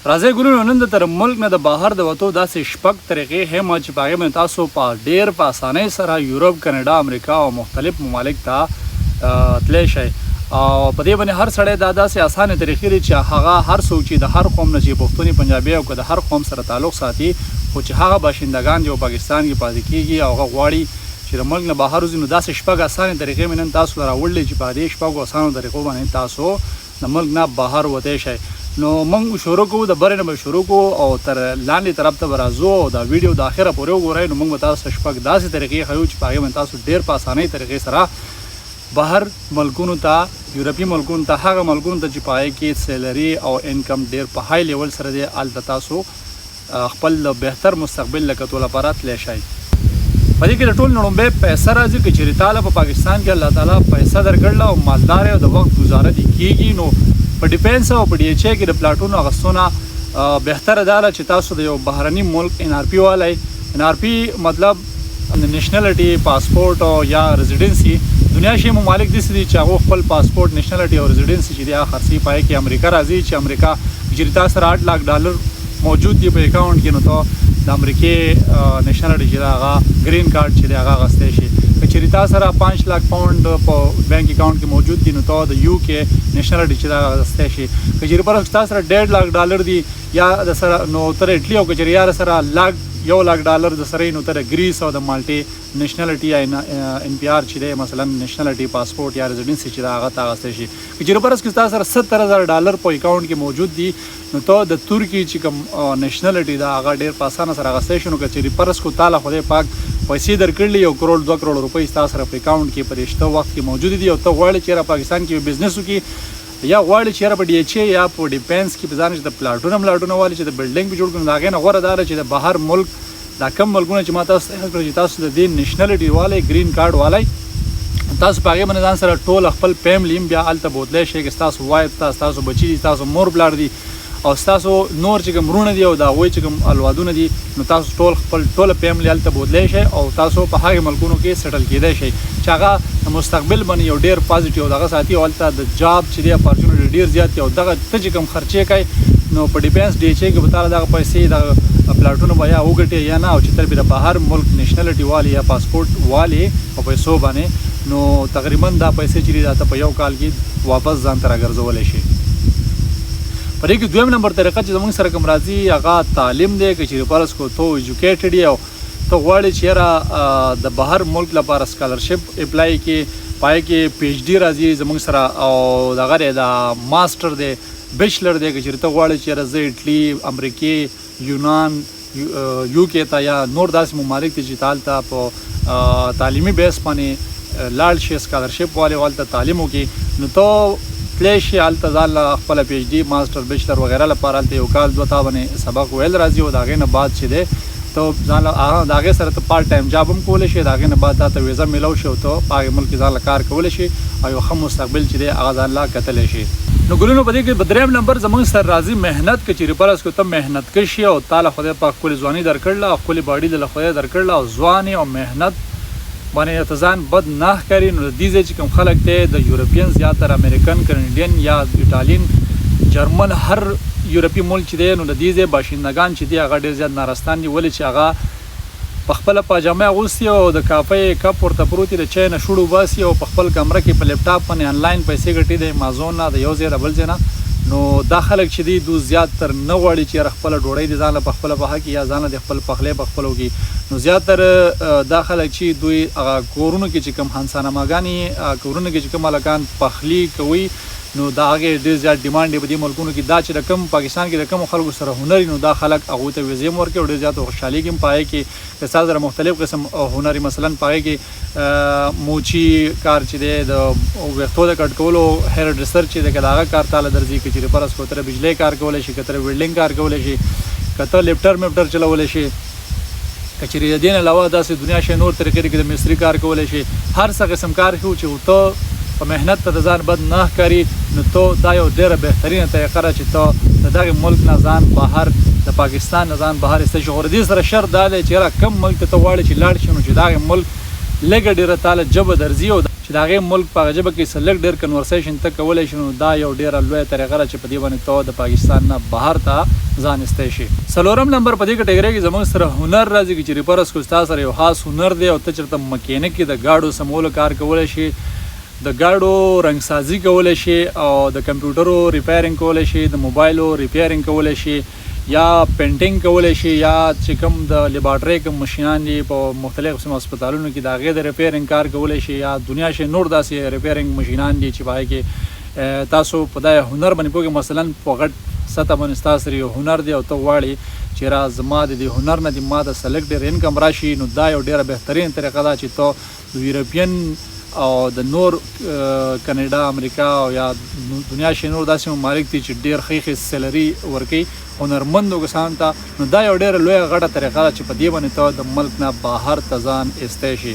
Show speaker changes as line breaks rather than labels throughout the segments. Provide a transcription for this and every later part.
راځي ګورو نن د تر ملک نه د بهر د وته داسې شپږ طریقې هم چې په هغه تاسو په ډیر په اسانۍ سره یورپ کناډا امریکا او مختلف ممالک ته تللی شئ او په دې باندې هر سړی دا داسې اسانه طریقې دي چې هغه هر څوک چې د هر قوم نه چې پښتوني پنجابي او د هر قوم سره تعلق ساتي خو چې هغه باشندگان جو پاکستان کې پاتې کیږي او هغه غواړي چې د ملک نه بهر وځي نو داسې شپږ اسانه طریقې مې نن تاسو راوړلې چې په دې شپږو اسانو طریقو باندې تاسو د ملک نه بهر وتی شئ. نو موږ شروع کوو د برې نه به شروع کوو او تر لاندې طرف ته به راځو او دا ویډیو د اخره پورې وګورئ. نو موږ به تاسو شپږ داسې طریقې ښیو چې په هغې باندې تاسو ډېر په اسانۍ طریقې سره بهر ملکونو ته یورپي ملکونو ته هغه ملکونو ته چې په هغې کې سیلري او انکم ډېر په های لیول سره دی هلته تاسو خپل د بهتر مستقبل له کتو لپاره تللی شئ. په دې کې د ټول لومړی پیسه راځي که چېرې تاله په پاکستان کې الله تعالی پیسه درکړله او مالدار او د وخت ګزاره دې کېږي نو په ډیفینس او په ډي ایچ ای کې د پلاټونو اخیستونه بهتره دا ده چې تاسو د یو بهرني ملک ان آر پی والی ان آر پی مطلب نیشنلټي پاسپورټ او یا ریزیډنسي دنیا شي ممالک داسې دي چې هغه خپل پاسپورټ نیشنلټي او ریزیډنسي چې دی هغه خرڅوي په هغې کې امریکا راځي چې امریکا چېرې تا سره $8 लाख موجود دی په اکاونټ کې نو ته د امریکې نیشنلټي چې دی هغه ګرین کارډ چې دی هغه اخیستی شي. که چېرې تا سره $5 लाख په بینک اکاونټ کې موجود دي نو ته د یو کې نیشنلټي چې دی هغه اخیستی شي. که چېرې پر تا سره $1.5 लाख دی یا د سره نو ته د اټلي او که چېرې یاره سره $1 लाख د سره نو ته د ګریس او د مالټې نیشنلټي یا ان پی آر چې دی مثلا نیشنلټي پاسپورټ یا ریزیډنسي چې دی هغه ته اخیستی شي. که چېرې فرض کړو تا سره $70,000 په اکاونټ کې موجود دي نو ته د ترکي چې کوم نیشنلټي ده هغه ډېر په اسانه سره اخیستی شي. نو که چېرې فرض کړو تا له خدای پاک پیسې درکړلي $1 کروڑ 2 کروڑ روپۍ ستا سره په اکاونټ کې په رشته وخت کې موجود دي او ته غواړې چې یاره پاکستان کې یو بزنس وکړي یا غواړي چې یاره په ډي ایچ ای یا په ډیفینس کې په ځان چې د پلاټونه والي چې د بلډینګ به جوړ کړي نو د هغې نه غوره دا ده چې د بهر ملک دا کم ملکونه چې ما تاسو ته کړل چې تاسو د دې نیشنلټي والی ګرین کارډ والی تاسو په هغې باندې ځان سره ټول خپل فیملي هم بیا هلته بوتلی شئ که ستاسو وایف ته ستاسو بچي دي ستاسو مور پلار دي او ستاسو نور چې کوم وروڼه دي او د هغوی چې کوم اولادونه دي نو تاسو ټول خپل ټوله فیملي هلته بوتلی شئ او تاسو په هغې ملکونو کې سیټل کیدی شئ چې هغه د مستقبل باندې یو ډېر پازیټیو دغه ساتي او هلته د جاب چې دی اپارچونټي ډېر زیات دي او دغه ته چې کوم خرچې کوئ نو په ډیفینس ډي ایچ ای کې به تاله دغه پیسې دغه پلاټونه به یا وګټې یا نه او چې تر بیا د بهر ملک نیشنلټي والی یا پاسپورټ والی په پیسو باندې نو تقریبا دا پیسې چې دي دا ته په یو کال کې واپس ځان ته راګرځولی شي. په دې کې دویم نمبر طریقه چې زموږ سره کوم راځي هغه تعلیم دی. که چېرې فرض کړو ته ایجوکیټډ یې او ته غواړې چې یاره د بهر ملک لپاره سکالرشپ اپلای کې په هغې کې پی ایچ ډي راځي زموږ سره او دغه دی د ماسټر دی بیچلر دی. که چېرې ته غواړې چې یاره زه اټلي امریکې یونان یو کې ته یا نور داسې ممالک دي چې ته هلته په تعلیمي بیس باندې لاړ شي سکالرشپ والې هلته تعلیم وکړي نو ته تللی شي هلته ځان له خپله پی ایچ ډي ماسټر بیچلر وغیره لپاره هلته یو کال 2 تا باندې سبق ویل راځي او د هغې نه بعد چې دی ته ځان له د هغې سره ته پارټ ټایم جاب هم کولی شي د هغې نه بعد تا ته ویزه میلو شي او ته په هغې ملک کې ځان له کار کولی شي او یو ښه مستقبل چې دی هغه ځان له کتلی شي. نو ګلونو په دې کې په درېیم نمبر زموږ سره راځي محنت. که چېرې فرض کړو ته محنت کش یې او تا له خدای پاک ښکلې ځواني درکړله او ښکلې باډي دې له خدای درکړله او ځوان او محنت باندې ته ځان بد نه ښکاري نو د دې ځای چې کوم خلک دی د یورپین زیاتره امریکن کینیډین یا ایټالین جرمن هر یورپي ملک چې دی نو د دې ځای باشندگان چې دی هغه ډېر زیات نارستان دي ولې چې هغه په خپله پاجامه اغوستي او د کافۍ کپ ورته پروت د چای نه شوړ وباسي او په خپل کمره کې په لیپټاپ باندې آنلاین پیسې ګټي د امازون نه د یو ځای نه بل ځای نه نو دا خلک چې دي دوی زیاتر نه غواړي چې یاره خپله ډوډۍ د ځان له په خپله پخه کړي یا ځان له د خپل پخلی په خپله وکړي نو زیاتر دا خلک چې دوی هغه کورونو کې چې کوم خانسانماګانې کورونو کې چې کوم هلکان پخلي کوي نو دا هغې ډېر زیات ډیمانډ دی په دې ملکونو کې دا چې د کوم پاکستان کې د کومو خلکو سره هنر نو دا خلک هغوی ته ویزې هم ورکوي او ډېر زیات خوشحالېږي هم په هغې کې د ستا سره مختلف قسم هنري مثلا په هغې کې موچي کار چې دی د ویښتو د کټ کولو هیر ډریسر چې دی که د هغه کار تاله درځي که چېرې فرض کړو ته بجلی کار کولی شي که ته ویلډینګ کار کولی شي که ته لیپټر چلولی شي که چېرې د دې نه علاوه داسې دنیا شی نور طریقې دي که د مستري کار کولی شي هر څه قسم کار کوي چې ته په محنت ته د ځان بد نه ښکاري نو ته دا یو ډېره بهترینه طریقه ده چې ته د دغې ملک نه ځان بهر د پاکستان نه ځان بهر ایستی شي. خو د دې سره شرط دا دی چې یاره کوم ملک ته ته غواړې چې لاړ شي نو چې دغې ملک لږه ډېره تاله ژبه درځي او چې د هغې ملک په هغه ژبه کې څه لږ ډېر کنورسیشن ته کولی شي، نو دا یو ډېره لویه طریقه ده چې په دې باندې ته د پاکستان نه بهر ته ځان ایستی شي. څلورم نمبر په دې کټګرۍ کې زموږ سره هنر راځي چې چېرې فرض کړو ستا سره یو خاص هنر دی او ته چېرته مکینیک کې د ګاډو سمولو کار کولی شي، د ګاډو رنګسازي کولی شي او د کمپیوټرو ریپیرینګ کولی شي، د موبایلو ریپیرینګ کولی شي، یا پینټینګ کولی شي، یا چې کوم د لیبارټرۍ کوم مشینان دي په مختلف قسم هسپتالونو کې د هغې د ریپیرینګ کار کولی شي، یا دنیا شي نور داسې ریپیرینګ مشینان دي چې په هغې کې تاسو په دا هنر باندې پوهېږئ. مثلا په غټ سطح باندې ستا سره یو هنر دی او ته غواړې چې را زما د دې هنر نه دې ما د څه لږ ډېر انکم راشي، نو دا یو ډېره بهترین طریقه ده چې ته د یورپین او د نور کاناډا، امریکا او یا دنیا شي نور داسې ممالک دي چې ډېر ښې سیلري ورکوي هنرمندو کسانو ته، نو دا یو ډېره لویه غټه طریقه ده چې په دې باندې ته د ملک نه بهر ته ځان ایستی شي.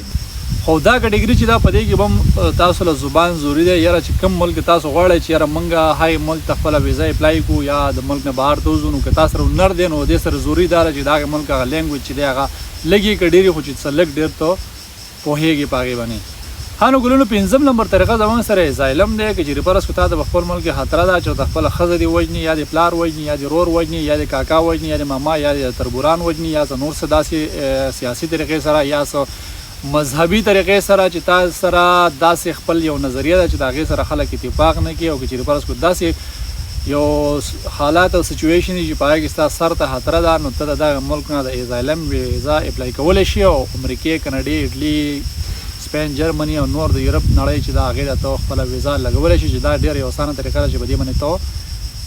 خو دا کټګري چې دا په دې کې به هم تاسو له زبان ضروري دی، یاره چې کوم ملک تاسو غواړئ چې یاره موږ هاي ملک ته خپله ویزا اپلای کړو یا د ملک نه بهر ته وځو، نو که تاسو سره هنر دی نو دې سره ضروري دا ده چې د هغې ملک هغه لینګویج چې دی هغه لږې که ډېرې، خو چې څه لږ ډېر ته پوهېږي په هغې باندې. ها نو ګلونو پنځم نمبر طریقه زموږ سره ازایلم دی، که چېرې فرض کړو تا د خپل ملک خطره ده چې د خپله ښځه دې وژني، یا د پلار وژني، یا د رور وژني، یا د کاکا وژني، یا د ماما، یا د تربوران وژني، یا څه نور څه داسې سیاسي طریقې سره، یا څه مذهبي طریقې سره چې تا سره داسې خپل یو نظریه ده چې د هغې سره خلک اتفاق نه کوي، او که چېرې فرض کړو داسې یو حالات او سچویشن دي چې په هغې کې ستا سر ته خطره ده، نو ته د دغه ملک نه د ازایلم ویزا اپلای کولی شي او امریکې، کاناډې، اټلي، سپین، جرمني او نور د یورپ نړۍ چې د هغې ته خپله ویزا لګولی شي، چې دا ډېره یو اسانه طریقه ده چې په دې باندې ته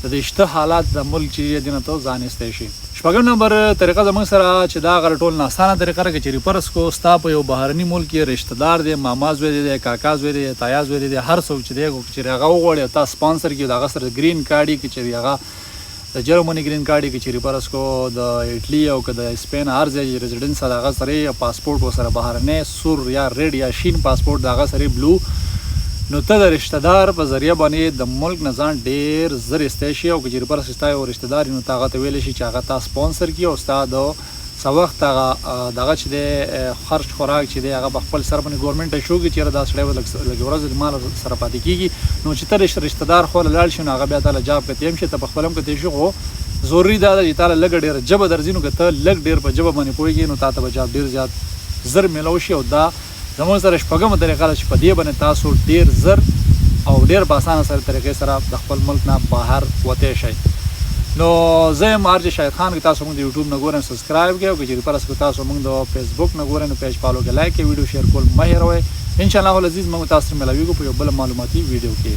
د دې شته حالات د ملک چې دی نه ته ځان ایستی شي. شپږم نمبر طریقه زموږ سره چې دا هغه ټول نه اسانه طریقه ده، که چېرې فرض کړو ستا په یو بهرني ملک کې رشته دار دی، ماما زوی دی، کاکا زوی دی، تایا زوی دی، هر څوک چې دی که چېرې هغه وغواړي او تا سپانسر کړي، د هغه سره ګرین کارډ وي، که چېرې هغه د جرمني ګرین کارډ وي، که چېرې فرض کړو د اټلي او که د سپین هر ځای ریزیډنس د هغه سره یې پاسپورټ ورسره بهرنی سور یا ریډ یا شین پاسپورټ د هغه سره بلو، نو ته د رشته دار په ذریعه باندې د ملک نه ځان ډېر زر ایستی شي. او که چېرې فرض ستا یو رشته دار نو ته هغه ته ویلی شي چې هغه تا سپانسر کړي او ستا د څه وخت هغه دغه چې دی خرچ خوراک چې دی هغه په خپل سر باندې ګورمنټ ته شو کړي، چېرې دا سړی به لږې ورځې مال سره پاتې کېږي، نو چې ته رشته دار خو له لاړ شي نو هغه بیا تا له جاب کتې هم شي، ته په خپل هم کتې شي، خو ضروري دا ده چې تا له لږه ډېره ژبه درځي، نو که ته لږ ډېر په ژبه باندې پوهېږي نو تا ته به جاب ډېر زیات زر میلاو شي. او دا زموږ سره شپږمه طریقه ده چې په دې باندې تاسو ډېر زر او ډېر په اسانه سره طریقې سره د خپل ملک نه بهر وتی شئ. نو زه یم آر جې شاهد خان، که تاسو موږ د یوټیوب نه ګورئ سبسکرایب کړئ، او که چېرې فرض کړو تاسو موږ د فیسبوک نه ګورئ نو پیج فالو کړئ، لایک کړئ، ویډیو شیر کول مه هېروئ. انشاءالله العزیز موږ تاسو سره ملاویږو په یو بله معلوماتي ویډیو کې.